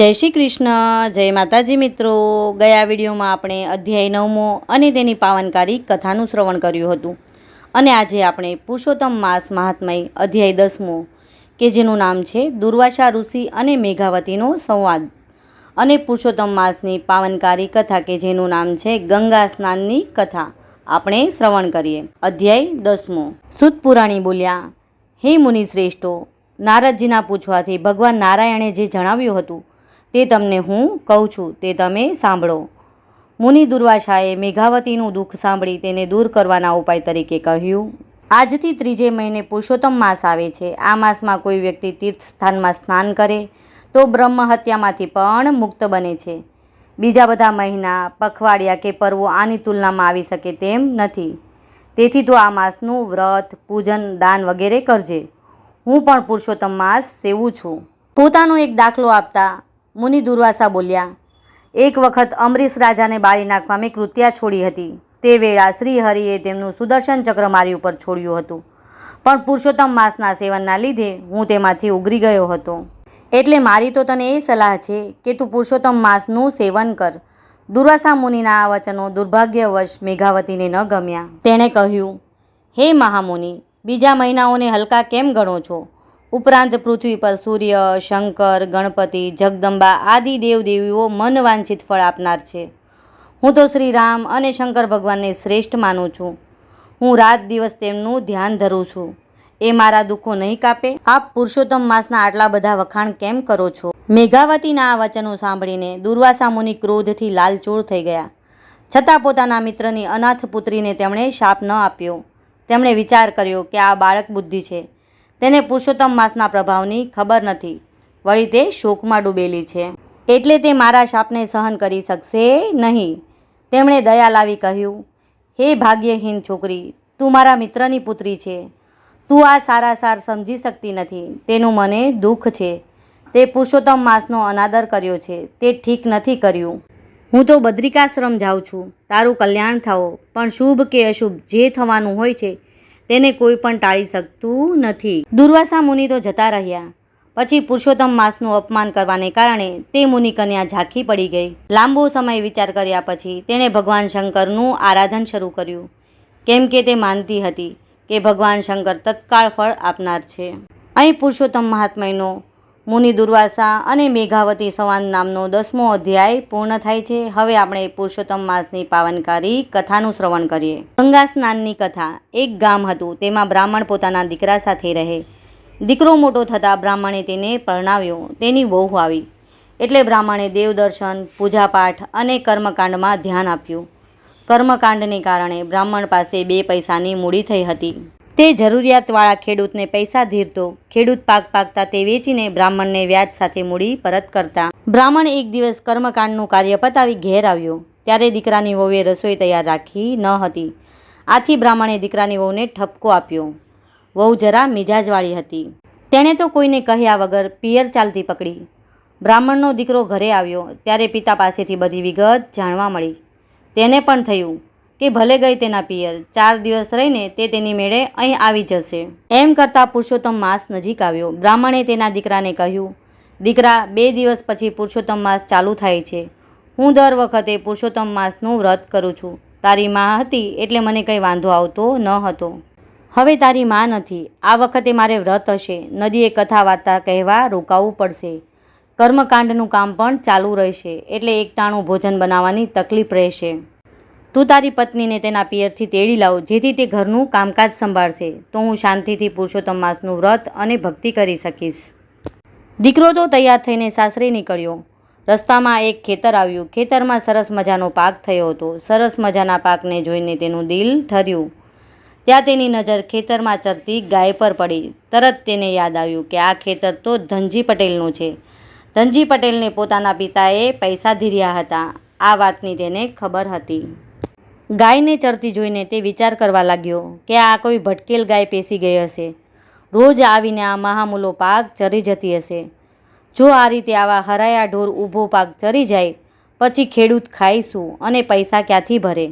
જય શ્રી કૃષ્ણ, જય માતાજી મિત્રો। ગયા વિડીયોમાં આપણે અધ્યાય 9મો અને તેની પાવનકારી કથાનું શ્રવણ કર્યું હતું અને આજે આપણે પુરુષોત્તમ માસ મહાત્મય અધ્યાય 10મો કે જેનું નામ છે દુર્વાસા ઋષિ અને મેઘાવતીનો સંવાદ અને પુરુષોત્તમ માસની પાવનકારી કથા કે જેનું નામ છે ગંગા સ્નાનની કથા આપણે શ્રવણ કરીએ। અધ્યાય 10મો। સૂત પુરાણી બોલ્યા, હે મુનિ શ્રેષ્ઠો, નારદજીના પૂછવાથી ભગવાન નારાયણે જે જણાવ્યું હતું તે તમને હું કહું છું, તે તમે સાંભળો। મુનિ દુર્વાસાએ મેઘાવતીનું દુઃખ સાંભળી તેને દૂર કરવાના ઉપાય તરીકે કહ્યું, આજથી 3જે મહિને પુરુષોત્તમ માસ આવે છે। આ માસમાં કોઈ વ્યક્તિ તીર્થ સ્થાનમાં સ્નાન કરે તો બ્રહ્મ હત્યામાંથી પણ મુક્ત બને છે। બીજા બધા મહિના, પખવાડિયા કે પર્વો આની તુલનામાં આવી શકે તેમ નથી। તેથી તો આ માસનું વ્રત, પૂજન, દાન વગેરે કરજે। હું પણ પુરુષોત્તમ માસ સેવું છું। પોતાનો એક દાખલો આપતા મુનિ દુર્વાસા બોલ્યા, એક વખત અમરીશ રાજાને બાળી નાખવા મેં કૃત્યા છોડી હતી। તે વેળા શ્રી હરિએ તેમનું સુદર્શન ચક્ર મારી ઉપર છોડ્યું હતું, પણ પુરુષોત્તમ માસના સેવનના લીધે હું તેમાંથી ઉગરી ગયો હતો। એટલે મારી તો તને એ સલાહ છે કે તું પુરુષોત્તમ માસનું સેવન કર। દુર્વાસા મુનિના આ વચનો દુર્ભાગ્યવશ મેઘાવતીને ન ગમ્યા। તેણે કહ્યું, હે મહામુનિ, બીજા મહિનાઓને હલકા કેમ ગણો છો? ઉપરાંત પૃથ્વી પર સૂર્ય, શંકર, ગણપતિ, જગદંબા આદિ દેવદેવીઓ મન વાંછિત ફળ આપનાર છે। હું તો શ્રી રામ અને શંકર ભગવાનને શ્રેષ્ઠ માનું છું। હું રાત દિવસ તેમનું ધ્યાન ધરું છું। એ મારા દુઃખો નહીં કાપે? આપ પુરુષોત્તમ માસના આટલા બધા વખાણ કેમ કરો છો? મેઘાવતીના આ વચનો સાંભળીને દુર્વાસા મુનિ ક્રોધથી લાલચોળ થઈ ગયા, છતાં પોતાના મિત્રની અનાથ પુત્રીને તેમણે શાપ ન આપ્યો। તેમણે વિચાર કર્યો કે આ બાળક બુદ્ધિ છે, તેને પુરુષોત્તમ માસના પ્રભાવની ખબર નથી, વળી તે શોકમાં ડૂબેલી છે, એટલે તે મારા શાપને સહન કરી શકશે નહીં। તેમણે દયા લાવી કહ્યું, હે ભાગ્યહીન છોકરી, તું મારા મિત્રની પુત્રી છે। તું આ સારાસાર સમજી શકતી નથી, તેનું મને દુઃખ છે। તે પુરુષોત્તમ માસનો અનાદર કર્યો છે, તે ઠીક નથી કર્યું। હું તો બદ્રિકાશ્રમ જાઉં છું, તારું કલ્યાણ થાઓ, પણ શુભ કે અશુભ જે થવાનું હોય છે તેને કોઈ પણ ટાળી શકતું નથી। દુર્વાસા મુનિ તો જતા રહ્યા। પછી પુરુષોત્તમ માસનું અપમાન કરવાને કારણે તે મુનિ કન્યા ઝાંખી પડી ગઈ। લાંબો સમય વિચાર કર્યા પછી તેણે ભગવાન શંકરનું આરાધન શરૂ કર્યું, કેમ કે તે માનતી હતી કે ભગવાન શંકર તત્કાળ ફળ આપનાર છે। અહીં પુરુષોત્તમ મહાત્મયનો મુનિ દુર્વાસા અને મેઘાવતી સંવાદ નામનો 10મો અધ્યાય પૂર્ણ થાય છે। હવે આપણે પુરુષોત્તમ માસની પાવનકારી કથાનું શ્રવણ કરીએ। ગંગા સ્નાનની કથા। એક ગામ હતું, તેમાં બ્રાહ્મણ પોતાના દીકરા સાથે રહે। દીકરો મોટો થતાં બ્રાહ્મણે તેને પરણાવ્યો। તેની વહુ આવી એટલે બ્રાહ્મણે દેવદર્શન, પૂજાપાઠ અને કર્મકાંડમાં ધ્યાન આપ્યું। કર્મકાંડને કારણે બ્રાહ્મણ પાસે 2 પૈસાની મૂડી થઈ હતી। તે જરૂરિયાતવાળા ખેડૂતને પૈસા ધીરતો। ખેડૂત પાક પાકતા તે વેચીને બ્રાહ્મણને વ્યાજ સાથે મૂડી પરત કરતા। બ્રાહ્મણ એક દિવસ કર્મકાંડનું કાર્ય પતાવી ઘેર આવ્યો ત્યારે દીકરાની વહુએ રસોઈ તૈયાર રાખી ન હતી। આથી બ્રાહ્મણે દીકરાની વહુને ઠપકો આપ્યો। વહુ જરા મિજાજવાળી હતી, તેણે તો કોઈને કહ્યા વગર પિયર ચાલતી પકડી। બ્રાહ્મણનો દીકરો ઘરે આવ્યો ત્યારે પિતા પાસેથી બધી વિગત જાણવા મળી। તેને પણ થયું કે ભલે ગઈ તેના પિયર, 4 દિવસ રહીને તે તેની મેળે અહીં આવી જશે। એમ કરતાં પુરુષોત્તમ માસ નજીક આવ્યો। બ્રાહ્મણે તેના દીકરાને કહ્યું, દીકરા, 2 દિવસ પછી પુરુષોત્તમ માસ ચાલુ થાય છે। હું દર વખતે પુરુષોત્તમ માસનું વ્રત કરું છું। તારી માં હતી એટલે મને કંઈ વાંધો આવતો ન હતો। હવે તારી માં નથી, આ વખતે મારે વ્રત હશે, નદીએ કથા વાર્તા કહેવા રોકાવું પડશે। કર્મકાંડનું કામ પણ ચાલુ રહેશે, એટલે એકટાણું ભોજન બનાવવાની તકલીફ રહેશે। તું તારી પત્નીને તેના પિયરથી તેડી લાવ, જેથી તે ઘરનું કામકાજ સંભાળશે, તો હું શાંતિથી પુરુષોત્તમ માસનું વ્રત અને ભક્તિ કરી શકીશ। દીકરો તો તૈયાર થઈને સાસરે નીકળ્યો। રસ્તામાં એક ખેતર આવ્યું। ખેતરમાં સરસ મજાનો પાક થયો હતો। સરસ મજાના પાકને જોઈને તેનું દિલ ઠર્યું। ત્યાં તેની નજર ખેતરમાં ચરતી ગાય પર પડી। તરત તેને યાદ આવ્યું કે આ ખેતર તો ધનજી પટેલનું છે। ધનજી પટેલને પોતાના પિતાએ પૈસા ધીર્યા હતા, આ વાતની તેને ખબર હતી। ગાયને ચરતી જોઈને તે વિચાર કરવા લાગ્યો કે આ કોઈ ભટકેલ ગાય પેસી ગઈ હશે, રોજ આવીને આ મહામૂલો પાક ચરી જતી હશે। જો આ રીતે આવા હરાયા ઢોર ઊભો પાક ચરી જાય પછી ખેડૂત ખાય શું અને પૈસા ક્યાંથી ભરે?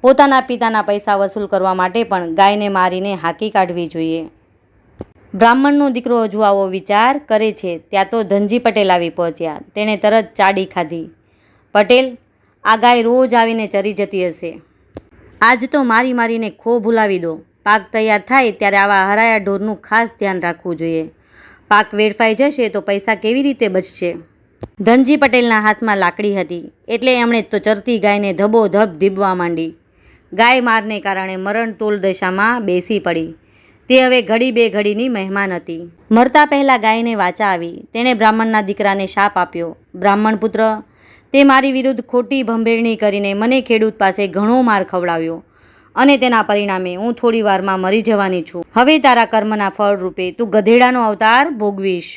પોતાના પિતાના પૈસા વસૂલ કરવા માટે પણ ગાયને મારીને હાંકી કાઢવી જોઈએ। બ્રાહ્મણનો દીકરો હજુ આવો વિચાર કરે છે ત્યાં તો ધનજી પટેલ આવી પહોંચ્યા. તેણે તરત ચાડી ખાધી. પટેલ, આ ગાય રોજ આવીને ચરી જતી હશે. આજ તો મારી મારીને ખો ભૂલાવી દો. પાક તૈયાર થાય ત્યારે આવા હરાયા ઢોરનું ખાસ ધ્યાન રાખવું જોઈએ. પાક વેડફાઈ જશે તો પૈસા કેવી રીતે બચશે? ધનજી પટેલના હાથમાં લાકડી હતી એટલે એમણે તો ચરતી ગાયને ધબોધબ ધીબવા માંડી. ગાય મારને કારણે મરણતોલ દશામાં બેસી પડી. તે હવે ઘડી બે ઘડીની મહેમાન હતી. મરતા પહેલાં ગાયને વાચા આવી. તેણે બ્રાહ્મણના દીકરાને શાપ આપ્યો. બ્રાહ્મણ પુત્ર, તે મારી વિરુદ્ધ ખોટી ભંભેરણી કરીને મને ખેડૂત પાસે ઘણો માર ખવડાવ્યો અને તેના પરિણામે હું થોડી વારમાં મરી જવાની છું. હવે તારા કર્મના ફળ રૂપે તું ગધેડાનો અવતાર ભોગવીશ.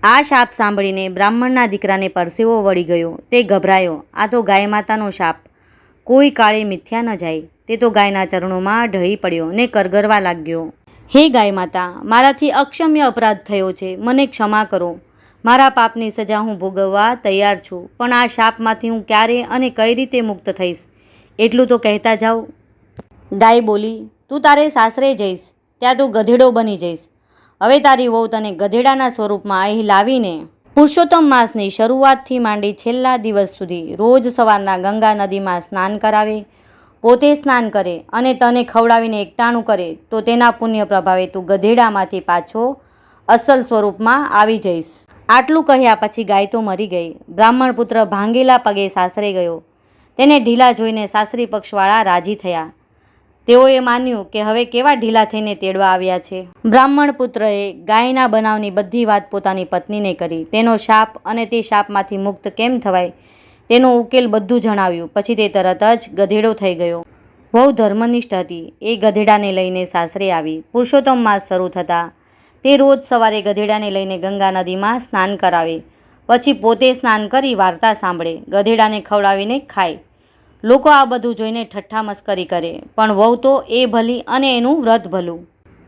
આ શાપ સાંભળીને બ્રાહ્મણના દીકરાને પરસેવો વળી ગયો. તે ગભરાયો. આ તો ગાય માતાનો શાપ. કોઈ કાળે મિથ્યા ન જાય. તે તો ગાયના ચરણોમાં ઢળી પડ્યો ને કરગરવા લાગ્યો. હે ગાય માતા, મારાથી અક્ષમ્ય અપરાધ થયો છે. મને ક્ષમા કરો. મારા પાપની સજા હું ભોગવવા તૈયાર છું, પણ આ શાપમાંથી હું ક્યારે અને કઈ રીતે મુક્ત થઈશ એટલું તો કહેતા જાઓ. ગાય બોલી, તું તારે સાસરે જઈશ ત્યાં તું ગધેડો બની જઈશ. હવે તારી વહુ તને ગધેડાના સ્વરૂપમાં અહીં લાવીને પુરુષોત્તમ માસની શરૂઆતથી માંડી છેલ્લા દિવસ સુધી રોજ સવારના ગંગા નદીમાં સ્નાન કરાવે, પોતે સ્નાન કરે અને તને ખવડાવીને એકટાણું કરે તો તેના પુણ્ય પ્રભાવે તું ગધેડામાંથી પાછો અસલ સ્વરૂપમાં આવી જઈશ. આટલું કહ્યા પછી ગાય તો મરી ગઈ. બ્રાહ્મણ પુત્ર ભાંગેલા પગે સાસરે ગયો. તેને ઢીલા જોઈને સાસરી પક્ષવાળા રાજી થયા. તેઓએ માન્યું કે હવે કેવા ઢીલા થઈને તેડવા આવ્યા છે. બ્રાહ્મણ પુત્રએ ગાયના બનાવની બધી વાત પોતાની પત્નીને કરી. તેનો શાપ અને તે શાપમાંથી મુક્ત કેમ થવાય તેનો ઉકેલ બધું જણાવ્યું. પછી તે તરત જ ગધેડો થઈ ગયો. બહુ ધર્મનિષ્ઠ હતી. એ ગધેડાને લઈને સાસરે આવી. પુરુષોત્તમ માસ શરૂ થતાં તે રોજ સવારે ગધેડાને લઈને ગંગા નદીમાં સ્નાન કરાવે, પછી પોતે સ્નાન કરી વાર્તા સાંભળે, ગધેડાને ખવડાવીને ખાય. લોકો આ બધું જોઈને ઠઠ્ઠા મસ્કરી કરે, પણ વહુ તો એ ભલી અને એનું વ્રત ભલું.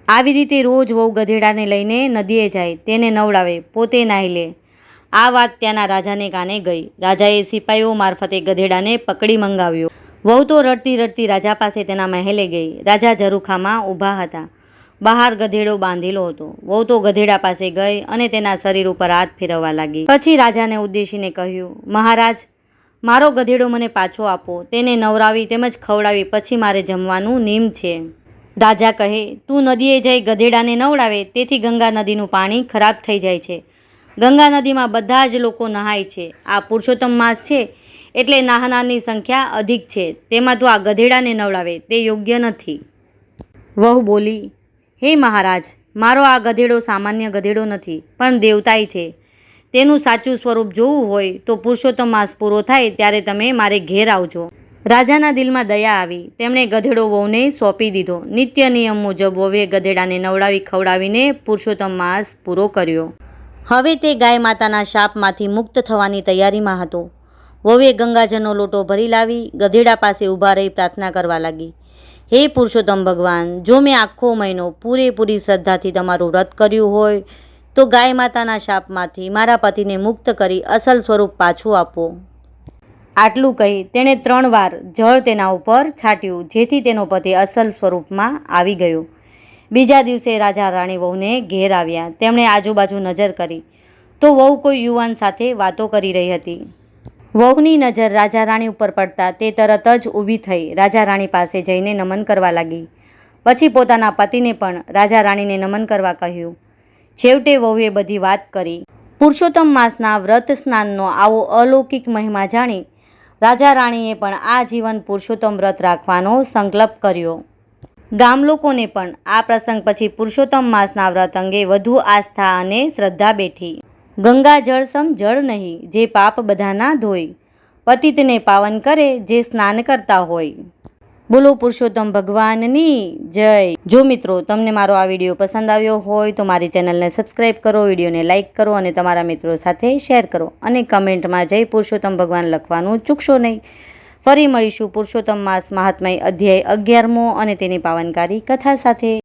આવી રીતે રોજ વહુ ગધેડાને લઈને નદીએ જાય, તેને નવડાવે, પોતે નાહી લે. આ વાત ત્યાંના રાજાને કાને ગઈ. રાજાએ સિપાઈઓ મારફતે ગધેડાને પકડી મંગાવ્યો. વહુ તો રડતી રડતી રાજા પાસે તેના મહેલે ગઈ. રાજા ઝરૂખામાં ઊભા હતા. બહાર ગધેડો બાંધેલો હતો. વહુ તો ગધેડા પાસે ગઈ અને તેના શરીર ઉપર હાથ ફેરવવા લાગી. પછી રાજાને ઉદ્દેશીને કહ્યું, મહારાજ, મારો ગધેડો મને પાછો આપો. તેને નવરાવી તેમજ ખવડાવી પછી મારે જમવાનું નિયમ છે. રાજા કહે, તું નદીએ જઈ ગધેડાને નવડાવે તેથી ગંગા નદીનું પાણી ખરાબ થઈ જાય છે. ગંગા નદીમાં બધા જ લોકો નહાય છે. આ પુરુષોત્તમ માસ છે એટલે નાહનારની સંખ્યા અધિક છે. તેમાં તું આ ગધેડાને નવડાવે તે યોગ્ય નથી. વહુ બોલી, હે મહારાજ, મારો આ ગધેડો સામાન્ય ગધેડો નથી પણ દેવતાઈ છે. તેનું સાચું સ્વરૂપ જોવું હોય તો પુરુષોત્તમ માસ પૂરો થાય ત્યારે તમે મારે ઘેર આવજો. રાજાના દિલમાં દયા આવી. તેમણે ગધેડો વહુને સોંપી દીધો. નિત્ય નિયમ મુજબ વહુએ ગધેડાને નવડાવી ખવડાવીને પુરુષોત્તમ માસ પૂરો કર્યો. હવે તે ગાય માતાના શાપમાંથી મુક્ત થવાની તૈયારીમાં હતો. વહુએ ગંગાજળનો લોટો ભરી લાવી ગધેડા પાસે ઊભા રહી પ્રાર્થના કરવા લાગી. હે પુરુષોત્તમ ભગવાન, જો મેં આખો મહિનો પૂરેપૂરી શ્રદ્ધાથી તમારું વ્રત કર્યું હોય તો ગાય માતાના શાપમાંથી મારા પતિને મુક્ત કરી અસલ સ્વરૂપ પાછું આપો. આટલું કહી તેણે 3 વાર જળ તેના ઉપર છાંટ્યું, જેથી તેનો પતિ અસલ સ્વરૂપમાં આવી ગયો. બીજા દિવસે રાજા રાણી વહુને ઘેર આવ્યા. તેમણે આજુબાજુ નજર કરી તો વહુ કોઈ યુવાન સાથે વાતો કરી રહી હતી. વહુની નજર રાજા રાણી ઉપર પડતા તે તરત જ ઊભી થઈ રાજા રાણી પાસે જઈને નમન કરવા લાગી. પછી પોતાના પતિને પણ રાજા રાણીને નમન કરવા કહ્યું. છેવટે વહુએ બધી વાત કરી. પુરુષોત્તમ માસના વ્રત સ્નાનનો આવો અલૌકિક મહિમા જાણી રાજા રાણીએ પણ આ જીવન પુરુષોત્તમ વ્રત રાખવાનો સંકલ્પ કર્યો. ગામ લોકોને પણ આ પ્રસંગ પછી પુરુષોત્તમ માસના વ્રત અંગે વધુ આસ્થા અને શ્રદ્ધા બેઠી. ગંગા જળ સમ જળ નહીં, જે પાપ બધાના ધોય, પતિતને પાવન કરે જે સ્નાન કરતા હોય. બોલો પુરુષોત્તમ ભગવાનની જય. જો મિત્રો તમને મારો આ વિડીયો પસંદ આવ્યો હોય તો મારી ચેનલને સબસ્ક્રાઈબ કરો, વિડીયોને લાઇક કરો અને તમારા મિત્રો સાથે શેર કરો અને કમેન્ટમાં જય પુરુષોત્તમ ભગવાન લખવાનું ચૂકશો નહીં. ફરી મળીશું પુરુષોત્તમ માસ મહાત્મય અધ્યાય 11મો અને તેની પાવનકારી કથા સાથે.